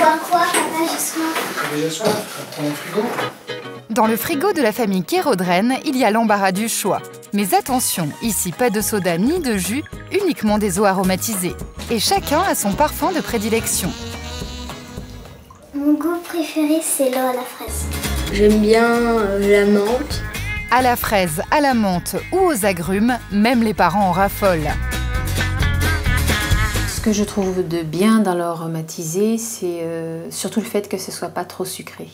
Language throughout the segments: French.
bois quoi, papa? J'ai soif. T'as déjà soif? Prends le frigo. Dans le frigo de la famille Kérodren, il y a l'embarras du choix. Mais attention, ici pas de soda ni de jus, uniquement des eaux aromatisées. Et chacun a son parfum de prédilection. Mon goût préféré, c'est l'eau à la fraise. J'aime bien la menthe. À la fraise, à la menthe ou aux agrumes, même les parents en raffolent. Ce que je trouve de bien dans l'eau aromatisée, c'est surtout le fait que ce soit pas trop sucré.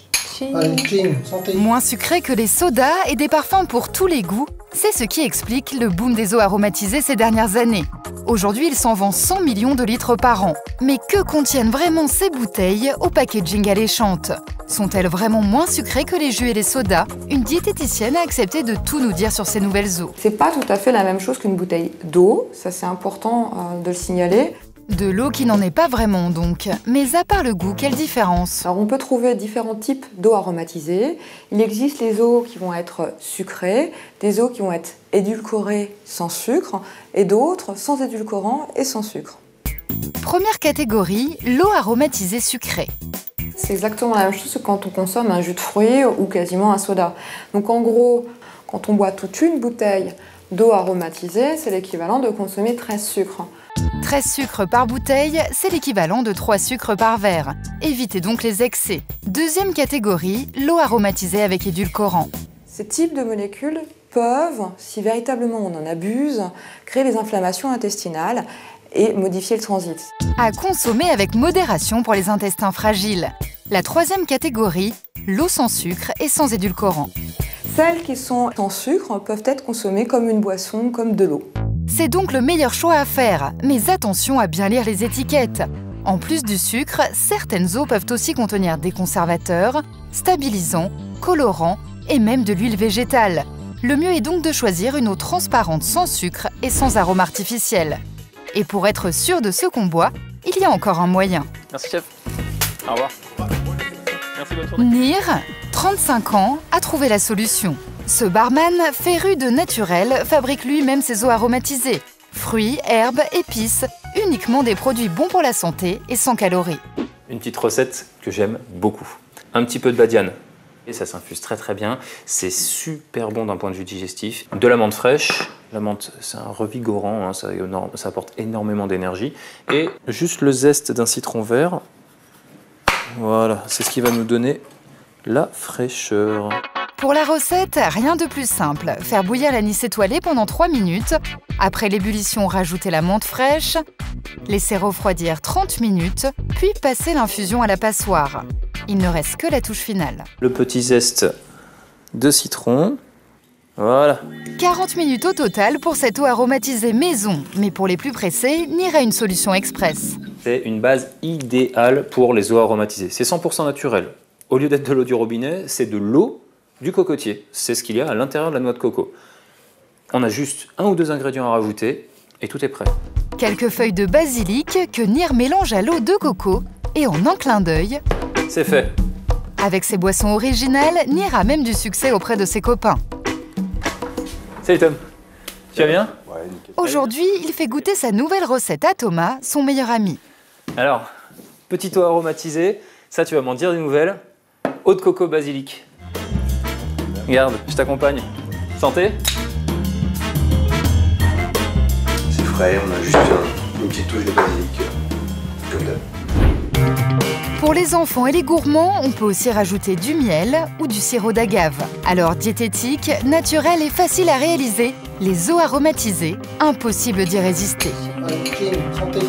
Allez, clean, santé. Moins sucré que les sodas et des parfums pour tous les goûts, c'est ce qui explique le boom des eaux aromatisées ces dernières années. Aujourd'hui, il s'en vend 100 millions de litres par an. Mais que contiennent vraiment ces bouteilles au packaging alléchante? Sont-elles vraiment moins sucrées que les jus et les sodas? Une diététicienne a accepté de tout nous dire sur ces nouvelles eaux. C'est pas tout à fait la même chose qu'une bouteille d'eau, ça c'est important de le signaler. De l'eau qui n'en est pas vraiment donc. Mais à part le goût, quelle différence? Alors on peut trouver différents types d'eau aromatisée. Il existe les eaux qui vont être sucrées, des eaux qui vont être édulcorées sans sucre et d'autres sans édulcorant et sans sucre. Première catégorie, l'eau aromatisée sucrée. C'est exactement la même chose que quand on consomme un jus de fruits ou quasiment un soda. Donc en gros, quand on boit toute une bouteille d'eau aromatisée, c'est l'équivalent de consommer 13 sucres. 13 sucres par bouteille, c'est l'équivalent de 3 sucres par verre. Évitez donc les excès. Deuxième catégorie, l'eau aromatisée avec édulcorant. Ces types de molécules peuvent, si véritablement on en abuse, créer des inflammations intestinales et modifier le transit. À consommer avec modération pour les intestins fragiles. La troisième catégorie, l'eau sans sucre et sans édulcorant. Celles qui sont sans sucre peuvent être consommées comme une boisson, comme de l'eau. C'est donc le meilleur choix à faire, mais attention à bien lire les étiquettes. En plus du sucre, certaines eaux peuvent aussi contenir des conservateurs, stabilisants, colorants et même de l'huile végétale. Le mieux est donc de choisir une eau transparente sans sucre et sans arôme artificiel. Et pour être sûr de ce qu'on boit, il y a encore un moyen. Merci chef. Au revoir. Merci, bonne journée. Nir, 35 ans, a trouvé la solution. Ce barman, féru de naturel, fabrique lui-même ses eaux aromatisées. Fruits, herbes, épices, uniquement des produits bons pour la santé et sans calories. Une petite recette que j'aime beaucoup. Un petit peu de badiane. Et ça s'infuse très très bien. C'est super bon d'un point de vue digestif. De la menthe fraîche. La menthe, c'est un revigorant, hein, ça apporte énormément d'énergie. Et juste le zeste d'un citron vert. Voilà, c'est ce qui va nous donner la fraîcheur. Pour la recette, rien de plus simple. Faire bouillir l'anis étoilé pendant 3 minutes. Après l'ébullition, rajouter la menthe fraîche. Laisser refroidir 30 minutes, puis passer l'infusion à la passoire. Il ne reste que la touche finale. Le petit zeste de citron. Voilà. 40 minutes au total pour cette eau aromatisée maison. Mais pour les plus pressés, Nir a une solution express. C'est une base idéale pour les eaux aromatisées. C'est 100% naturel. Au lieu d'être de l'eau du robinet, c'est de l'eau du cocotier. C'est ce qu'il y a à l'intérieur de la noix de coco. On a juste 1 ou 2 ingrédients à rajouter et tout est prêt. Quelques feuilles de basilic que Nir mélange à l'eau de coco et en un clin d'œil, C'est fait. avec ses boissons originales, Nir a même du succès auprès de ses copains. Salut Tom. Tu vas bien? Ouais, nickel. Aujourd'hui, il fait goûter sa nouvelle recette à Thomas, son meilleur ami. Alors, petite eau aromatisée, ça tu vas m'en dire des nouvelles. Eau de coco basilic. Regarde, je t'accompagne. Santé? C'est frais, on a juste une petite touche de basilic. Comme d'hab. Pour les enfants et les gourmands, on peut aussi rajouter du miel ou du sirop d'agave. Alors diététique, naturel et facile à réaliser, les eaux aromatisées, impossible d'y résister. Allez, clean, santé.